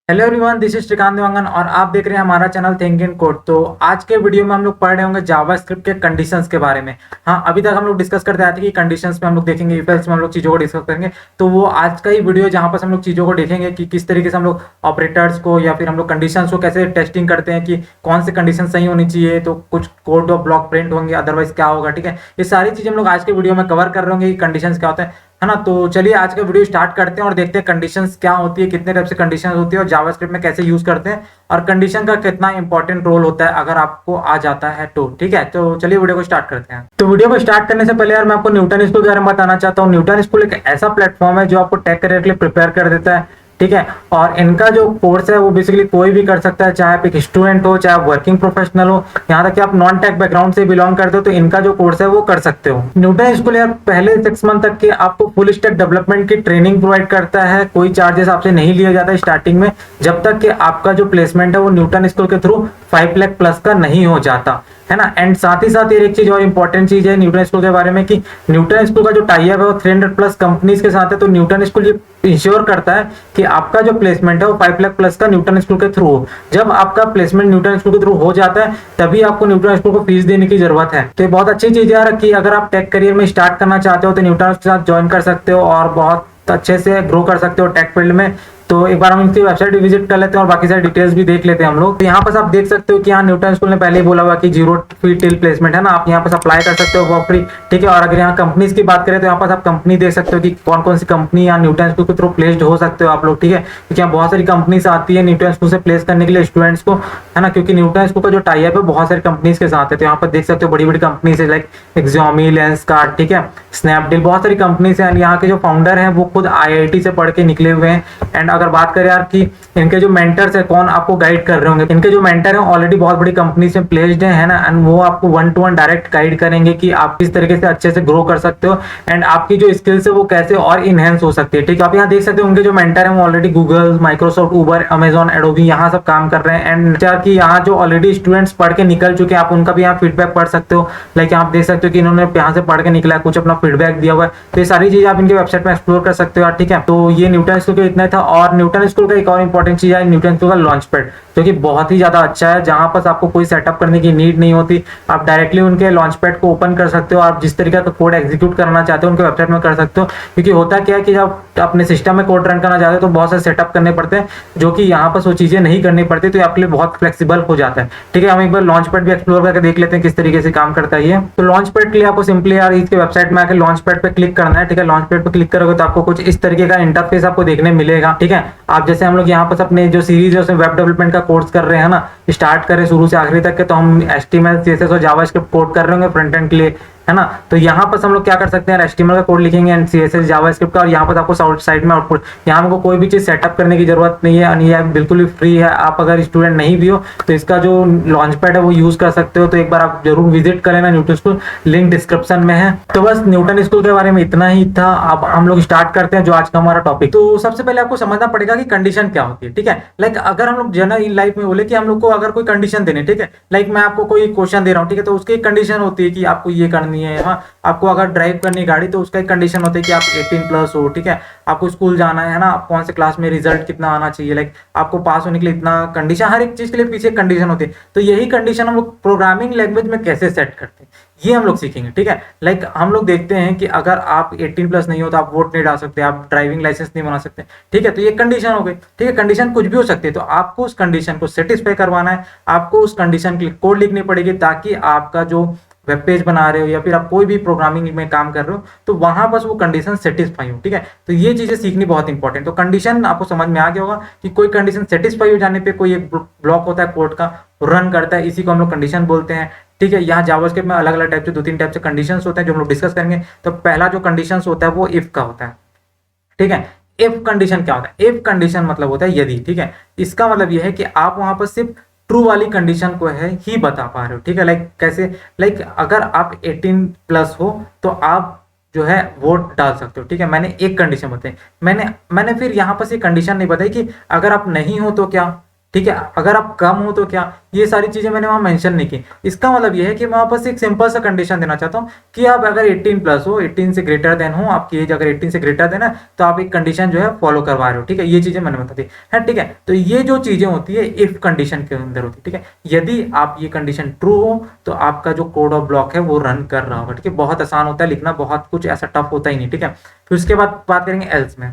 Hello everyone, this is Shrikant Dewangan और आप देख रहे हैं हमारा चैनल थिंक इन कोड। तो आज के वीडियो में हम लोग पढ़ रहे होंगे जावास्क्रिप्ट के कंडीशंस के बारे में। हाँ, अभी तक हम लोग डिस्कस करते आए थे कि कंडीशंस में हम लोग देखेंगे, इफ एल्स में हम लोग चीज़ों को डिस्कस करेंगे। तो वो आज का ही वीडियो जहाँ पर हम लोग चीज़ों को देखेंगे कि किस तरीके से हम लोग ऑपरेटर्स को या फिर हम लोग कंडीशंस को कैसे टेस्टिंग करते हैं कि कौन से कंडीशन सही होनी चाहिए, तो कुछ कोड और ब्लॉक प्रिंट होंगे, अदरवाइज क्या होगा। ठीक है, ये सारी चीज़ें हम लोग आज के वीडियो में कवर कर रहे होंगे कि कंडीशंस क्या होते हैं, है ना। तो चलिए आज का वीडियो स्टार्ट करते हैं और देखते हैं कंडीशंस क्या होती है, कितने टाइप से कंडीशंस होती है और जावास्क्रिप्ट में कैसे यूज करते हैं और कंडीशन का कितना इंपॉर्टेंट रोल होता है अगर आपको आ जाता है तो। ठीक है, तो चलिए वीडियो को स्टार्ट करते हैं। तो वीडियो को स्टार्ट करने से पहले यार मैं आपको न्यूटन स्कूल के बारे में बताना चाहता हूँ। न्यूटन स्कूल एक ऐसा प्लेटफॉर्म है जो आपको टेक करियर के लिए प्रिपेयर कर देता है। ठीक है, और इनका जो कोर्स है वो बेसिकली कोई भी कर सकता है, चाहे आप एक स्टूडेंट हो, चाहे आप वर्किंग प्रोफेशनल हो, यहाँ तक कि आप नॉन टेक बैकग्राउंड से बिलोंग करते हो तो इनका जो कोर्स है वो कर सकते हो। न्यूटन स्कूल यार पहले 6 मंथ तक के आपको फुल स्टैक डेवलपमेंट की ट्रेनिंग प्रोवाइड करता है। कोई चार्जेस आपसे नहीं लिया जाता स्टार्टिंग में, जब तक कि आपका जो प्लेसमेंट है वो न्यूटन स्कूल के थ्रू 5 लाख प्लस का नहीं हो जाता, है ना। एंड साथ ही साथ एक चीज और इंपॉर्टेंट चीज है न्यूटन स्कूल के बारे में कि न्यूटन स्कूल का जो टाई अप है वो 300 प्लस कंपनीज के साथ है। तो न्यूटन स्कूल ये इंश्योर करता है कि आपका जो प्लेसमेंट है वो 5 लाख प्लस का न्यूटन स्कूल के थ्रू हो। जब आपका प्लेसमेंट न्यूटन स्कूल के थ्रू हो जाता है तभी आपको न्यूटन स्कूल को फीस देने की जरूरत है। तो ये बहुत अच्छी चीज है कि अगर आप टेक करियर में स्टार्ट करना चाहते हो तो न्यूटन के साथ ज्वाइन कर सकते हो और बहुत अच्छे से ग्रो कर सकते हो टेक फील्ड में। तो एक बार हम इनकी वेबसाइट विजिट कर लेते हैं और बाकी सारी डिटेल्स भी देख लेते हैं हम लोग। तो यहाँ पर आप देख सकते हो कि यहाँ न्यूटन स्कूल ने पहले ही बोला हुआ कि 0 फी टिल प्लेसमेंट, है ना। आप यहाँ पर अप्लाई कर सकते हो फॉर फ्री। ठीक है, और अगर यहाँ कंपनीज की बात करें तो यहाँ पर आप कंपनी देख सकते हो कि कौन कौन सी कंपनी यहाँ न्यूटन स्कूल के थ्रू प्लेस्ड हो सकते हो आप लोग। ठीक है, क्योंकि यहाँ बहुत सारी कंपनीज आती है न्यूटन स्कूल से प्लेस करने के लिए स्टूडेंट्स को, है ना। क्योंकि न्यूटन स्कूल का जो टाई अप है बहुत सारी कंपनीज के साथ है। तो यहाँ पर देख सकते हो बड़ी बड़ी कंपनीज है लाइक एक्सॉमी, लेंसकार्ट, ठीक है, स्नैपडील, बहुत सारी कंपनीज है। यहाँ के जो फाउंडर हैं वो खुद IIT से पढ़ के निकले हुए हैं। एंड अगर बात करें यार कि इनके जो मेंटर्स है कौन आपको गाइड कर रहे होंगे, इनके जो मेंटर हैं ऑलरेडी बहुत बड़ी कंपनी से प्लेस्ड है ना। एंड वो आपको 1-to-1 डायरेक्ट गाइड करेंगे कि आप किस तरीके से अच्छे से ग्रो कर सकते हो एंड आपकी जो स्किल्स है वो कैसे और इनहेंस हो सकती है। ठीक है, आप यहाँ देख सकते हो उनके जो मेंटर है वो ऑलरेडी गूगल, माइक्रोसॉफ्ट, उबर, अमेजॉन, एडोबी यहाँ सब काम कर रहे हैं। एंड कि यहाँ जो ऑलरेडी स्टूडेंट्स पढ़ के निकल चुके हैं आप उनका भी यहाँ फीडबैक पढ़ सकते हो। लाइक आप देख सकते हो कि इन्होंने यहाँ से पढ़ के निकला है, कुछ अपना फीडबैक दिया हुआ है। तो ये सारी चीजें आप इनके वेबसाइट में एक्सप्लोर कर सकते हो। ठीक है, तो ये न्यूटन स्कूल का इतना था। और न्यूटन स्कूल का एक और इंपॉर्टेंट चीज है न्यूटन स्कूल का लॉन्च पैड, जो कि बहुत ही ज्यादा अच्छा है, जहां पर आपको कोई सेटअप करने की नीड नहीं होती। आप डायरेक्टली उनके लॉन्च पैड को ओपन कर सकते हो, आप जिस तरीके का कोड एग्जीक्यूट करना चाहते हो उनके वेबसाइट में कर सकते हो। क्योंकि होता क्या है कि जब अपने सिस्टम में कोड रन करना चाहते हो तो बहुत सारे सेटअप करने पड़ते हैं, जो कि यहाँ पर वो चीजें नहीं करनी पड़ती, तो आपके लिए बहुत फ्लेक्सिबल हो जाता है। ठीक है, हम एक बार लॉन्च पैड भी एक्सप्लोर करके देख लेते हैं किस तरीके से काम करता है ये। तो लॉन्च पैड के लिए आपको सिंपली यार इसके वेबसाइट में आकर लॉन्च पैड पे क्लिक करना है। ठीक है, लॉन्च पैड पे क्लिक करोगे तो आपको कुछ इस तरीके का इंटरफेस आपको देखने मिलेगा। ठीक है, आप जैसे हम लोग यहाँ पर अपने जो सीरीज है उसमें वेब डेवलपमेंट का कोर्स कर रहे हैं ना, स्टार्ट करें शुरू से आखिरी तक के, तो हम HTML, CSS और जावास्क्रिप्ट कोड कर रहे होंगे फ्रंट एंड के लिए, है ना। तो यहाँ पर हम लोग क्या कर सकते हैं, HTML का कोड लिखेंगे एंड CSS जावास्क्रिप्ट का, और यहाँ पर आपको साइड में आउटपुट, यहाँ हमको कोई भी चीज सेटअप करने की जरूरत नहीं है, ये बिल्कुल भी फ्री है। आप अगर स्टूडेंट नहीं भी हो तो इसका जो लॉन्च पैड है वो यूज कर सकते हो। तो एक बार आप जरूर विजिट कर लेना न्यूटन स्कूल, लिंक डिस्क्रिप्शन में है। तो बस न्यूटन स्कूल के बारे में इतना ही था। अब हम लोग स्टार्ट करते हैं जो आज का हमारा टॉपिक। तो सबसे पहले आपको समझना पड़ेगा कि कंडीशन क्या होती है। ठीक है, लाइक अगर हम लोग जनरल लाइफ में बोले कि हम लोग को अगर कोई कंडीशन देने, ठीक है, लाइक मैं आपको कोई क्वेश्चन दे रहा हूँ, ठीक है, तो उसकी एक कंडीशन होती है कि आपको ये करनी है। हाँ, आपको अगर ड्राइव करनी है गाड़ी तो उसका एक कंडीशन होता है कि आप 18 प्लस हो। ठीक है, आपको स्कूल जाना है ना, आप कौन से क्लास में, रिजल्ट कितना आना चाहिए, लाइक आपको पास होने के लिए इतना कंडीशन, हर एक चीज के लिए पीछे कंडीशन होती है। तो यही कंडीशन हम लोग प्रोग्रामिंग लैंग्वेज में कैसे सेट करते हैं ये हम लोग सीखेंगे। ठीक है, लाइक हम लोग देखते हैं कि अगर आप 18 प्लस नहीं हो तो आप वोट नहीं डाल सकते, आप ड्राइविंग लाइसेंस नहीं बना सकते। ठीक है, तो ये कंडीशन हो गई। ठीक है, कंडीशन कुछ भी हो सकती है, तो आपको उस कंडीशन को सेटिस्फाई करवाना है, आपको उस कंडीशन के लिए कोड लिखनी पड़ेगी ताकि आपका जो वेब पेज बना रहे हो या फिर आप कोई भी प्रोग्रामिंग में काम कर रहे हो तो वहां बस वो कंडीशन सेटिस्फाई हो। ठीक है, तो ये चीजें सीखनी बहुत इंपॉर्टेंट। तो कंडीशन आपको समझ में आ गया होगा कि कोई कंडीशन सेटिस्फाई हो जाने पे कोई एक ब्लॉक होता है कोड का रन करता है, इसी को हम लोग कंडीशन बोलते हैं। ठीक है, यहाँ जावास्क्रिप्ट में अलग अलग टाइप से 2-3 टाइप से कंडीशंस होते हैं जो हम लोग डिस्कस करेंगे। तो पहला जो कंडीशंस होता है वो इफ का होता है। ठीक है, इफ कंडीशन क्या होता है, इफ कंडीशन मतलब होता है यदि। ठीक है, इसका मतलब यह है कि आप वहां पर सिर्फ ट्रू वाली कंडीशन को है ही बता पा रहे हो। ठीक है, लाइक कैसे, लाइक अगर आप 18 प्लस हो तो आप जो है वोट डाल सकते हो। ठीक है, मैंने एक कंडीशन बताई, मैंने फिर यहाँ पर से कंडीशन नहीं बताई कि अगर आप नहीं हो तो क्या। ठीक है। अगर आप कम हो तो क्या, ये सारी चीजें मैंने वहां मेंशन नहीं की। इसका मतलब ये है कि मैं बस एक सिंपल सा कंडीशन देना चाहता हूँ कि आप अगर 18 प्लस हो, 18 से ग्रेटर देन हो, आपकी एज अगर 18 से ग्रेटर देन है, तो आप एक कंडीशन जो है फॉलो करवा रहे हो। ठीक है, ये चीजें मैंने बता दी है। ठीक है, तो ये जो चीजें होती है इफ कंडीशन के अंदर होती है। ठीक है, यदि आप ये कंडीशन ट्रू हो तो आपका जो कोड ऑफ ब्लॉक है वो रन कर रहा होगा। ठीक है, बहुत आसान होता है लिखना, बहुत कुछ ऐसा टफ होता ही नहीं। ठीक है, फिर उसके बाद बात करेंगे एल्स में।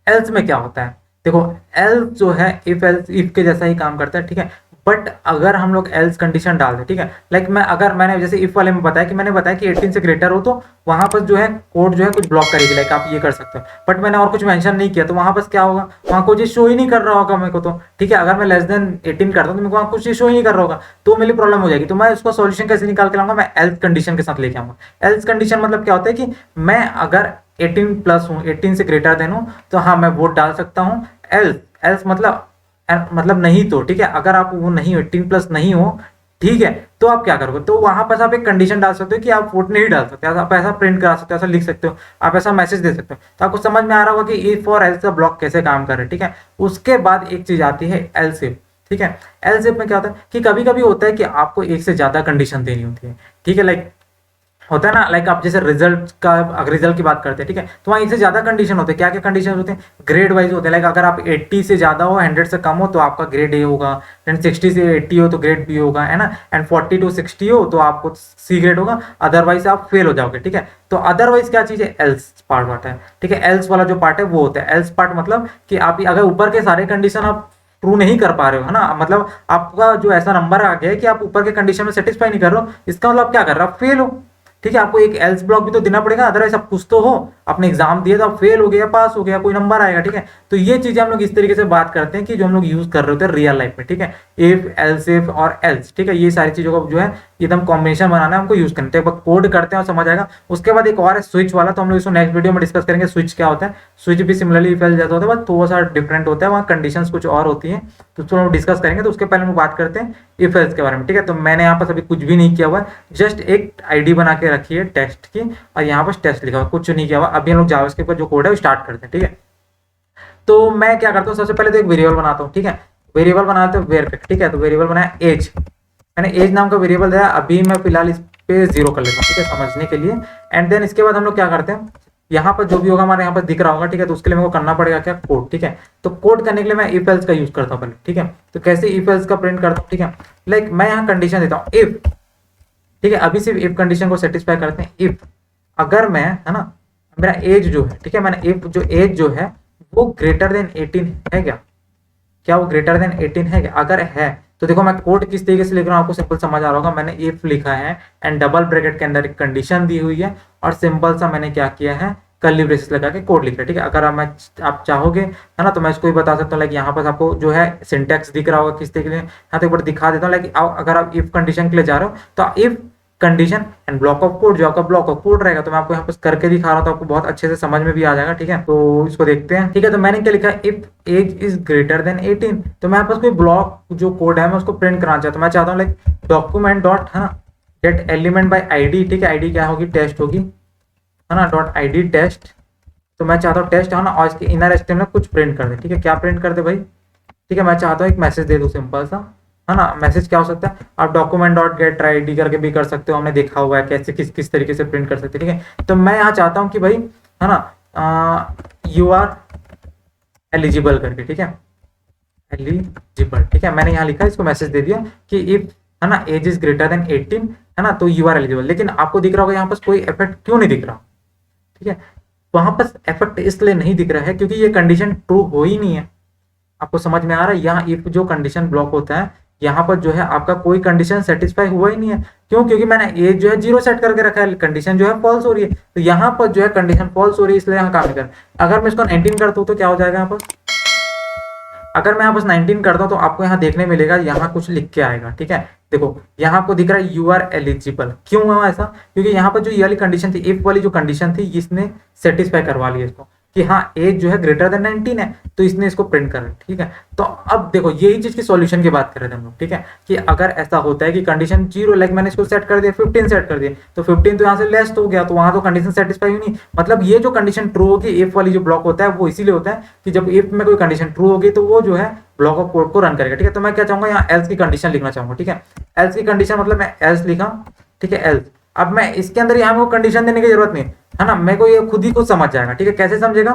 एल्स में क्या होता है, देखो एल्स जो है इफ एल्स इफ के जैसा ही काम करता है। ठीक है, बट अगर हम लोग एल्स कंडीशन डाल दें, ठीक है, लाइक मैंने जैसे इफ वाले में बताया कि मैंने बताया कि 18 से ग्रेटर हो तो वहां पर जो है कोड जो है कुछ ब्लॉक करेगी, लाइक आप ये कर सकते हो, बट मैंने और कुछ मेंशन नहीं किया तो वहां पर क्या होगा, वहां कुछ शो ही नहीं कर रहा होगा मेरे को तो। ठीक है, अगर मैं लेस देन 18 करता हूँ तो मेरे को वहां कुछ शो ही नहीं कर रहा होगा, तो मेरी प्रॉब्लम हो जाएगी। तो मैं उसका सॉल्यूशन कैसे निकाल के लाऊंगा, मैं एल्स कंडीशन के साथ लेके आऊंगा। एल्स कंडीशन मतलब क्या होता है कि मैं अगर 18 प्लस हूँ, 18 से ग्रेटर देन हूँ, तो हाँ मैं वोट डाल सकता हूँ। एल्स एल्स मतलब नहीं तो, ठीक है, अगर आप वो नहीं 18 प्लस नहीं हो, ठीक है, तो आप क्या करोगे, तो वहां पर आप एक कंडीशन डाल सकते हो कि आप वोट नहीं डाल सकते, आप ऐसा प्रिंट करा सकते हो, ऐसा लिख सकते हो, आप ऐसा मैसेज दे सकते हो। तो आपको समझ में आ रहा होगा कि इफ और एल्स का ब्लॉक कैसे काम कर रहे हैं। ठीक है, उसके बाद एक चीज आती है एल्स इफ। ठीक है, एल्स इफ में क्या होता है कि कभी कभी होता है कि आपको एक से ज्यादा कंडीशन देनी होती है। ठीक है, लाइक होता है ना, लाइक आप जैसे रिजल्ट की बात करते हैं, ठीक है, तो वहाँ एक से ज्यादा कंडीशन होते हैं। क्या क्या कंडीशन होते हैं, ग्रेड वाइज होते हैं। लाइक अगर आप 80 से ज्यादा हो, 100 से कम हो तो आपका ग्रेड ए होगा, एंड 60 से 80 हो तो ग्रेड बी होगा, है ना, एंड 40 टू 60 हो तो आपको सी ग्रेड होगा, अदरवाइज आप फेल हो जाओगे। ठीक है, तो अदरवाइज क्या चीज है, एल्स पार्ट होता है। ठीक है, एल्स वाला जो पार्ट है वो होता है एल्स पार्ट, मतलब कि आप अगर ऊपर के सारे कंडीशन आप ट्रू नहीं कर पा रहे हो, है ना, मतलब आपका जो ऐसा नंबर आ गया है कि आप ऊपर के कंडीशन में सेटिस्फाई नहीं कर रहे हो, इसका मतलब आप क्या कर रहे हो, आप फेल हो। ठीक है, आपको एक एल्स ब्लॉक भी तो देना पड़ेगा, अदरवाइज आप कुछ तो हो, आपने एग्जाम दिया तो आप फेल हो गया, पास हो गया, कोई नंबर आएगा। ठीक है, तो ये चीजें हम लोग इस तरीके से बात करते हैं कि जो हम लोग यूज कर रहे होते हैं रियल लाइफ में। ठीक है, इफ एल्स इफ और एल्स, ठीक है, ये सारी चीजों का जो है एकदम कॉम्बिनेशन बनाना है, हमको यूज करते हैं, कोड करते हैं और समझ आएगा। उसके बाद एक और है स्विच वाला, तो हम लोग इसको नेक्स्ट वीडियो में डिस्कस करेंगे, स्विच क्या होता है। स्विच भी सिमिलरली इफ एल्स जैसा होता है, बस थोड़ा सा डिफरेंट होता है, वहाँ कंडीशंस कुछ और होती है, तो उसको हम डिस्कस करेंगे। तो उसके पहले हम बात करते हैं इफ एल्स के बारे में। ठीक है, तो मैंने यहाँ पर अभी कुछ भी नहीं किया हुआ है, जस्ट एक आईडी बना के रखी है टेस्ट की, और यहाँ पर टेस्ट लिखा हुआ, कुछ नहीं किया हुआ। अभी हम लोग जावास्क्रिप्ट का जो कोड है वो स्टार्ट करते हैं। ठीक है, तो मैं क्या करता हूँ, सबसे पहले तो एक वेरिएबल बनाता हूँ। ठीक है, वेरिएबल बनाते हैं वेर पे। ठीक है, तो वेरिएबल बनाया एज, मैंने एज नाम का वेरिएबल दिया, अभी मैं फिलहाल इस पे 0 कर लेता हूँ, ठीक है, समझने के लिए। एंड देन इसके बाद हम लोग क्या करते हैं, यहाँ पर जो भी होगा हमारे यहाँ पर दिख रहा होगा। ठीक है, तो उसके लिए मेरे को करना पड़ेगा क्या, कोड। ठीक है, तो कोड करने के लिए मैं इफ एल्स का यूज करता हूँ पहले। ठीक है, तो कैसे इफ एल्स का प्रिंट करता हूँ, ठीक है, लाइक मैं यहाँ कंडीशन देता हूँ इफ। ठीक है, अभी सिर्फ इफ कंडीशन को सेटिस्फाई करते हैं। इफ अगर मैं, है ना, मेरा एज जो है, ठीक है, मैंने इफ जो एज जो है वो ग्रेटर देन 18 है क्या, क्या वो ग्रेटर देन 18 है क्या, अगर है तो देखो मैं कोड किस तरीके से लिख रहा हूँ, आपको सिंपल समझ आ रहा होगा। मैंने इफ लिखा है एंड डबल ब्रैकेट के अंदर एक कंडीशन दी हुई है, और सिंपल सा मैंने क्या किया है, कर्ली ब्रेसेस लगा के कोड लिख रहा है। ठीक है, अगर आप चाहोगे, है ना, तो मैं इसको भी बता सकता हूँ। लाइक यहाँ पर आपको जो है सिंटेक्स दिख रहा होगा किस तरीके से, यहाँ तो एक बार दिखा देता हूँ। लाइक अगर आप इफ कंडीशन के लिए जा रहे हो तो if condition and block of code, जो आपका ब्लॉक ऑफ कोड रहेगा, तो मैं आपको यहाँ पर करके दिखा रहा हूँ, तो आपको बहुत अच्छे से समझ में भी आ जाएगा। ठीक है, तो इसको देखते हैं। ठीक है, तो मैंने क्या लिखा है, if age is greater than 18, तो मैं पास कोई ब्लॉक जो कोड है मैं उसको प्रिंट कराना चाहता हूँ। मैं चाहता हूँ लाइक डॉक्यूमेंट डॉट, है ना, गेट एलिमेंट बाय आईडी। ठीक है, आईडी क्या होगी, टेस्ट होगी, है ना, डॉट आईडी टेस्ट। तो मैं चाहता हूँ टेस्ट, है ना, और इसके इनर एचटीएमएल कुछ प्रिंट कर दे। ठीक है, क्या प्रिंट कर दे भाई, ठीक है, मैं चाहता हूँ एक मैसेज दे दूँ सिंपल सा, है ना। मैसेज क्या हो सकता है, आप डॉक्यूमेंट डॉट गेट आईडी करके भी कर सकते हो, हमने देखा हुआ है कैसे किस किस तरीके से प्रिंट कर सकते हैं। ठीक है, तो मैं यहाँ चाहता हूँ कि भाई, है ना, यू आर एलिजिबल करके, ठीक है, एलिजिबल। ठीक है, मैंने यहाँ लिखा, इसको मैसेज दे दिया कि इफ, है ना, एज इज ग्रेटर देन 18, है ना, तो यू आर एलिजिबल। लेकिन आपको दिख रहा होगा यहाँ पर कोई इफेक्ट क्यों नहीं दिख रहा, ठीक है, वहां पर इफेक्ट इसलिए नहीं दिख रहा है क्योंकि ये कंडीशन ट्रू हो ही नहीं है। आपको समझ में आ रहा है, यहाँ इफ जो कंडीशन ब्लॉक होता है, यहाँ पर जो है आपका कोई कंडीशन सेटिस्फाई हुआ ही नहीं है। क्यों, क्योंकि मैंने एज जो है 0 सेट करके रखा है, कंडीशन जो है फॉल्स हो रही है, तो यहाँ पर जो है कंडीशन फॉल्स हो रही है, इसलिए यहाँ काम नहीं कर। अगर मैं इसको 19 करता हूँ तो क्या हो जाएगा यहाँ पर, अगर मैं यहाँ बस 19 करता हूँ तो आपको यहाँ देखने मिलेगा, यहाँ कुछ लिख के आएगा। ठीक है, देखो यहाँ आपको दिख रहा है यू आर एलिजिबल। क्यों हुआ ऐसा, क्योंकि यहाँ पर जो ये वाली कंडीशन थी, इफ वाली जो कंडीशन थी, इसने सेटिस्फाई करवा लिया इसको कि हाँ एज जो है ग्रेटर देन 19 है, तो इसने इसको प्रिंट कर। ठीक है, तो अब देखो यही चीज की सॉल्यूशन की बात कर रहे थे हम लोग। ठीक है, कि अगर ऐसा होता है कि कंडीशन 0, लाइक मैंने इसको सेट कर दिया, 15 सेट कर दिया, तो 15 तो यहाँ से लेस हो गया, तो वहां तो कंडीशन सेटिस्फाई हुई नहीं। मतलब ये जो कंडीशन ट्रू होगी, इफ वाली जो ब्लॉक होता है वो इसीलिए होता है कि जब इफ में कोई कंडीशन ट्रू होगी तो वो जो है ब्लॉक ऑफ कोड को रन करेगा, ठीक है। तो मैं क्या चाहूंगा यहाँ एल्स की कंडीशन लिखना चाहूंगा, ठीक है। एल्स की कंडीशन मतलब मैं एल्स लिखा, ठीक है, एल्स। अब मैं इसके अंदर यहाँ को कंडीशन देने की जरूरत नहीं है ना, मेरे को ये खुद ही कुछ समझ जाएगा, ठीक है। कैसे समझेगा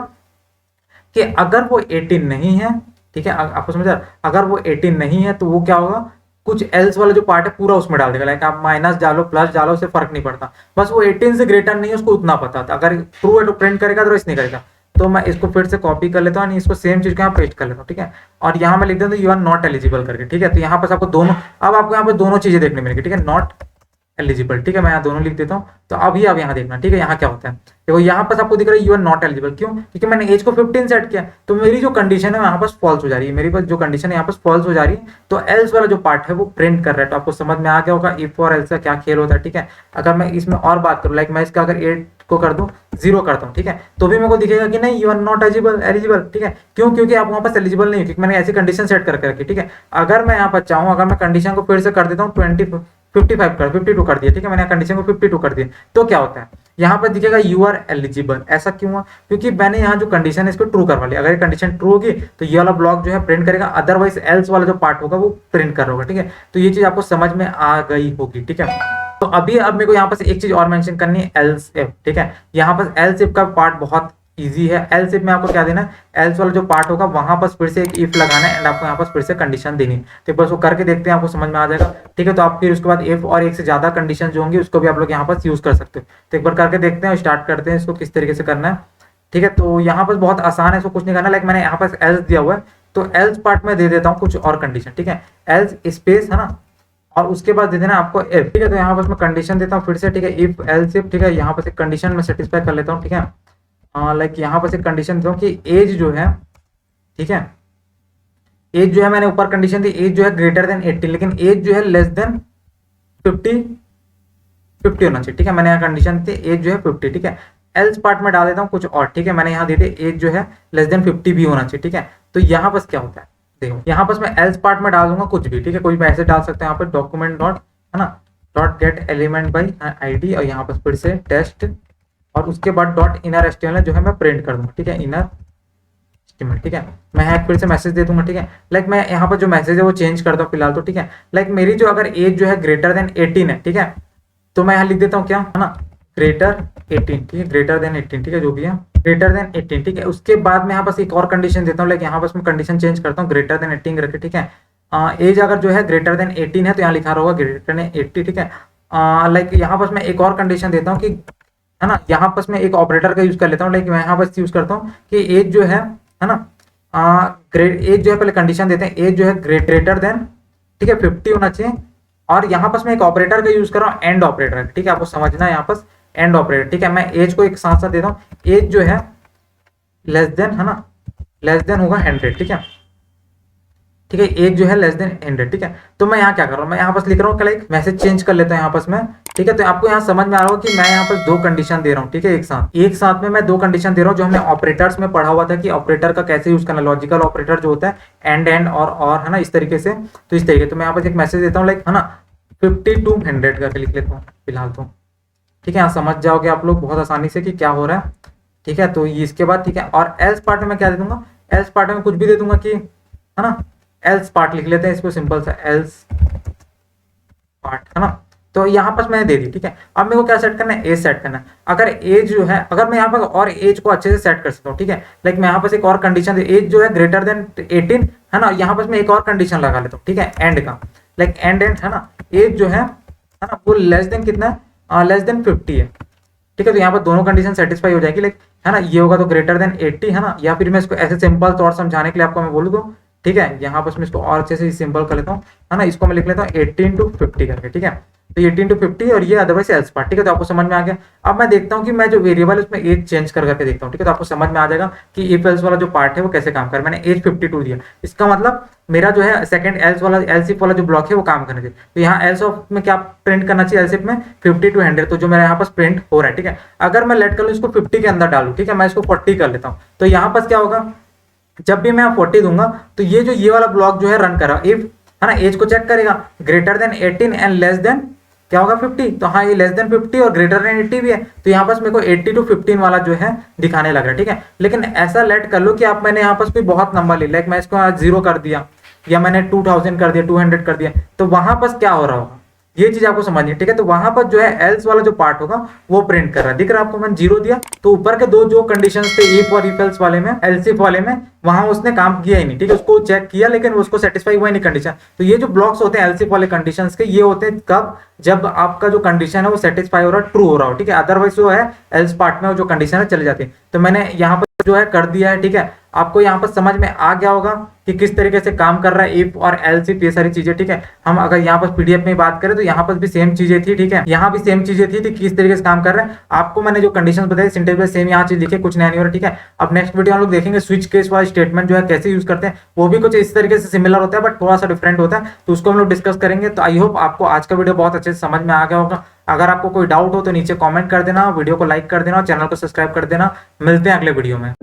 कि अगर वो 18 नहीं है, ठीक है, आपको समझ आ, अगर वो 18 नहीं है तो वो क्या होगा, कुछ एल्स वाला जो पार्ट है पूरा उसमें डाल देगा। लाइक आप माइनस डालो प्लस डालो, उससे फर्क नहीं पड़ता, बस वो 18 से ग्रेटर नहीं है उसको उतना पता था। अगर ट्रू है तो प्रिंट करेगा, अदरवाइज नहीं करेगा। तो मैं इसको फिर से कॉपी कर लेता हूँ, इसको सेम चीज को यहाँ पेस्ट कर लेता हूँ, ठीक है। और यहाँ मैं लिख देता हूँ यू आर नॉट एलिजिबल करके, ठीक है। तो यहाँ पर आपको दोनों, अब आपको यहाँ पर दोनों चीजें देखने मिलेगी, ठीक है, नॉट एलिजिबल, ठीक है। मैं यहाँ दोनों लिख देता हूँ। तो अभी आप यहाँ देखना, ठीक है, यहाँ क्या होता है, देखो यहाँ पर आपको दिख रहा है यू आर नॉट एलिजिबल, क्यों, क्योंकि मैंने एज को 15 सेट किया, तो मेरी जो कंडीशन है यहाँ पर फॉल्स हो जा रही है, मेरी जो कंडीशन है यहाँ पर फॉल्स हो जा रही है। तो एल्स वाला जो पार्ट है वो प्रिंट कर रहा है। तो आपको समझ में आ गया होगा इफ और एल्स का क्या खेल होता है, ठीक है। अगर मैं इसमें और बात करूँ, लाइक मैं इसका अगर 8 को कर दूं 0 करता हूँ, ठीक है, तो भी मेरे को दिखेगा कि नहीं यू आर नॉट एलिजिबल, ठीक है। क्यों, क्योंकि आप वहां पर एलिजिबल नहीं हो, क्योंकि मैंने ऐसी कंडीशन सेट करके रखी, ठीक है। अगर मैं यहाँ पर चाहूँ, अगर मैं कंडीशन को फिर से कर देता हूँ 55 कर 52 कर दिया, ठीक है, मैंने कंडीशन को 52 कर दिया, तो क्या होता है यहाँ पर दिखेगा यू आर एलिजिबल। ऐसा क्यों हुआ, क्योंकि मैंने यहाँ जो कंडीशन है इसको ट्रू करवा लिया। अगर कंडीशन ट्रू होगी तो ये वाला ब्लॉक जो है प्रिंट करेगा, अदरवाइज एल्स वाला जो पार्ट होगा वो प्रिंट कर रहा होगा, ठीक है। तो ये चीज आपको समझ में आ गई होगी, ठीक है। तो अभी अब मेरे को यहाँ पर एक चीज और मेंशन करनी है, एल्स इफ, ठीक है। यहाँ पर एल्स इफ का पार्ट बहुत इजी है। एल्स इफ में आपको क्या देना है, एल्स वाला जो पार्ट होगा वहां पर फिर से एक इफ लगाना है एंड आपको यहाँ पर फिर से कंडीशन देनी है। तो बस वो करके देखते हैं, आपको समझ में आ जाएगा, ठीक है। तो आप फिर उसके बाद इफ और एक से ज्यादा कंडीशन जो होंगी उसको भी आप लोग यहाँ पर यूज कर सकते हो। तो एक बार करके देखते हैं और स्टार्ट करते हैं इसको किस तरीके से करना है, ठीक है। तो यहाँ पर बहुत आसान है, इसको कुछ नहीं करना। लाइक मैंने यहाँ पर एल्स दिया हुआ है, तो एल्स पार्ट में दे देता हूँ कुछ और कंडीशन, ठीक है, एल्स स्पेस, है ना, और उसके बाद दे देना आपको इफ, ठीक है। तो यहाँ पर मैं कंडीशन देता हूँ फिर से, ठीक है, इफ एल्स इफ, ठीक है। यहाँ पर एक कंडीशन में सेटिस्फाई कर लेता हूँ, ठीक है। लाइक यहाँ पर एक कंडीशन देता हूँ कि एज जो है, ठीक है, एज जो है मैंने ऊपर कंडीशन दी एज जो है ग्रेटर देन 18, लेकिन एज जो है लेस देन 50 होना चाहिए, ठीक है। मैंने यहाँ कंडीशन दी एज जो है 50, ठीक है। एल्स पार्ट में डाल देता हूँ कुछ और, ठीक है, मैंने यहाँ दे दिया एज जो है लेस देन 50 भी होना चाहिए, ठीक है। तो यहाँ पर क्या होता है, देखो यहाँ पर मैं एल्स पार्ट में डाल दूंगा कुछ भी, ठीक है, कोई भी ऐसे डाल सकते हैं यहाँ पर डॉक्यूमेंट डॉट, है ना, dot gate element by ID, और यहाँ पर फिर से टेस्ट, और उसके बाद डॉट इनर एचटीएमएल जो है मैं प्रिंट कर दूंगा, ठीक है, इनर एचटीएमएल, ठीक है। मैं यहाँ फिर से मैसेज दे दूंगा, ठीक है। लाइक मैं यहाँ पर जो मैसेज है वो चेंज करता हूँ फिलहाल तो, ठीक है। लाइक मेरी जो अगर एज जो है ग्रेटर देन 18 है, ठीक है, तो मैं यहाँ लिख देता हूँ क्या, है ना, ग्रेटर 18, ठीक है, ग्रेटर देन 18, ठीक है, जो भी है ग्रेटर देन 18, ठीक है। उसके बाद मैं यहाँ पर एक और कंडीशन देता हूँ, लाइक यहाँ पर मैं कंडीशन चेंज करता हूँ ग्रेटर देन 18 करके, ठीक है। एज अगर जो है ग्रेटर देन 18 है तो यहाँ लिखा होगा ग्रेटर देन 80, ठीक है। लाइक यहाँ पर मैं एक और कंडीशन देता हूँ कि, है ना, यहाँ पर मैं एक ऑपरेटर का यूज कर लेता हूँ, लाइक मैं यहाँ पर यूज करता हूँ कि एज जो है ना, ग्रेट एज जो है पहले कंडीशन देते हैं एज जो है ग्रेटर देन, ठीक है, 50 होना चाहिए। और यहाँ पर मैं एक ऑपरेटर का यूज कर रहा हूँ, एंड ऑपरेटर, ठीक है, आपको समझना है यहाँ पर एंड ऑपरेटर, ठीक है। मैं एज को एक साथ साथ देता हूँ, एज जो है लेस देन, है ना, लेस देन होगा 100, ठीक है, ठीक है, एज जो है लेस देन 100, ठीक है। तो मैं यहाँ क्या कर रहा हूँ, मैं यहाँ पर लिख रहा हूँ लाइक मैसेज चेंज कर लेता हूँ यहाँ पर मैं, ठीक है। तो आपको यहाँ समझ में आ रहा हो कि मैं यहाँ पर दो कंडीशन दे रहा हूँ, ठीक है, एक साथ में मैं दो कंडीशन दे रहा हूँ, जो हमने ऑपरेटर्स में पढ़ा हुआ था कि ऑपरेटर का कैसे यूज करना, लॉजिकल ऑपरेटर जो होता है एंड और, है ना, इस तरीके से। तो इस तरीके, तो मैं यहाँ पर एक मैसेज देता हूँ लाइक, है ना, 50 to 100 करके लिख लेता हूँ फिलहाल तो, ठीक है। यहाँ समझ जाओगे आप लोग बहुत आसानी से कि क्या हो रहा है, ठीक है। तो इसके बाद, ठीक है, और एल्स पार्ट में क्या दे दूंगा, एल्स पार्ट में कुछ भी दे दूंगा कि, है ना, एल्स पार्ट लिख लेते हैं इसको, सिंपल सा एल्स पार्ट, है ना। तो यहाँ पर मैंने दे दी, ठीक है। अब मेरे को क्या सेट करना है, एज सेट करना है। अगर एज जो है, अगर मैं यहाँ पर और एज को अच्छे से सेट कर सकता हूँ, ठीक है, लाइक मैं यहाँ पर एक और कंडीशन दे, एज जो है ग्रेटर देन 18, है ना, यहाँ पर मैं एक और कंडीशन लगा लेता हूँ, ठीक है, एंड का, लाइक एंड, है ना, एज जो है ना, वो लेस देन कितना है, लेस देन 50 है, ठीक है। तो यहाँ पर दोनों कंडीशन सेटिस्फाई हो जाएगी, लाइक, है ना, ये होगा तो ग्रेटर देन 80, है ना, या फिर मैं इसको ऐसे सिंपल तौर समझाने के लिए आपको मैं बोल दूँ, ठीक है। यहाँ पर मैं इसको और अच्छे से सिंपल कर लेता हूँ, है ना, इसको मैं लिख लेता हूँ 18 to 50 करके, ठीक है। तो 18 to 50 और ये अदरवाइज एल्स पार्ट, ठीक है। तो आपको समझ में आ गया। अब मैं देखता हूँ कि मैं जो वेरिएबल है उसमें एज चेंज करके देखता हूँ, ठीक है। तो आपको समझ में आ जाएगा कि इफ एल्स वाला जो पार्ट है वो कैसे काम कर रहा है। मैंने एज 52 दिया, इसका मतलब मेरा जो है सेकंड एल्स वाला, एल्स इफ वाला जो ब्लॉक है वो काम करने चाहिए। तो यहाँ एल्स ऑफ में क्या प्रिंट करना चाहिए, एल्स इफ में 50 to 100, तो जो मेरा यहाँ पर प्रिंट हो रहा है, ठीक है। अगर मैं लेट कर लूँ इसको 50 के अंदर डालू, ठीक है, मैं इसको 40 कर लेता हूँ, तो यहाँ पर क्या होगा, जब भी मैं 40 दूंगा तो ये जो ये वाला ब्लॉक जो है रन कर रहा है, इफ, है ना, एज को चेक करेगा greater than 18 and less than क्या होगा 50। तो हाँ, ये लेस देन 50 और ग्रेटर देन 80 भी है, तो यहाँ पास मेरे को 80 to 15 वाला जो है दिखाने लग रहा है, ठीक है। लेकिन ऐसा लेट कर लो कि आप मैंने यहाँ पास कोई बहुत नंबर ले, लाइक मैं इसको आज 0 कर दिया या मैंने 2000 कर दिया, 200 कर दिया, तो वहां पास क्या हो रहा होगा ये चीज आपको समझनी है, ठीक है। तो वहां पर जो है एल्स वाला जो पार्ट होगा वो प्रिंट कर रहा है, दिख रहा है आपको, मैंने 0 दिया तो ऊपर के दो जो कंडीशंस थे इफ और इफ एल्स वाले में, एल्स इफ वाले में, वहां उसने काम किया ही नहीं, ठीक है। उसको चेक किया लेकिन उसको सेटिस्फाई हुआ ही नहीं कंडीशन। तो ये जो ब्लॉक्स होते हैं एल्स इफ वाले कंडीशंस के, ये होते हैं कब, जब आपका जो कंडीशन है वो सेटिस्फाई हो रहा है, ट्रू हो रहा हो, ठीक है। अदरवाइज जो है एल्स पार्ट में वो जो कंडीशन है चली जाती है। तो मैंने यहाँ पर जो है कर दिया है, ठीक है। आपको यहाँ पर समझ में आ गया होगा कि किस तरीके से काम कर रहा है इफ और एल्स इफ, ये सारी चीजें, ठीक है। हम अगर यहाँ पर पीडीएफ में बात करें तो यहाँ पर भी सेम चीजें थी, ठीक है। यहाँ भी सेम चीजें थी किस तरीके से काम कर रहे हैं। आपको मैंने जो कंडीशन बताई सिंटेक्स में सेम यहाँ चीज लिखी, कुछ नया नहीं हो रहा, ठीक है। अब नेक्स्ट वीडियो हम लोग देखेंगे स्विच केस वाला स्टेटमेंट जो है कैसे यूज करते हैं, वो भी कुछ इस तरीके से सिमिलर होता है बट थोड़ा सा डिफरेंट होता है, तो उसको हम लोग डिस्कस करेंगे। तो आई होप आपको आज का वीडियो बहुत अच्छे से समझ में आ गया होगा। अगर आपको कोई डाउट हो तो नीचे कमेंट कर देना, वीडियो को लाइक कर देना और चैनल को सब्सक्राइब कर देना। मिलते हैं अगले वीडियो में।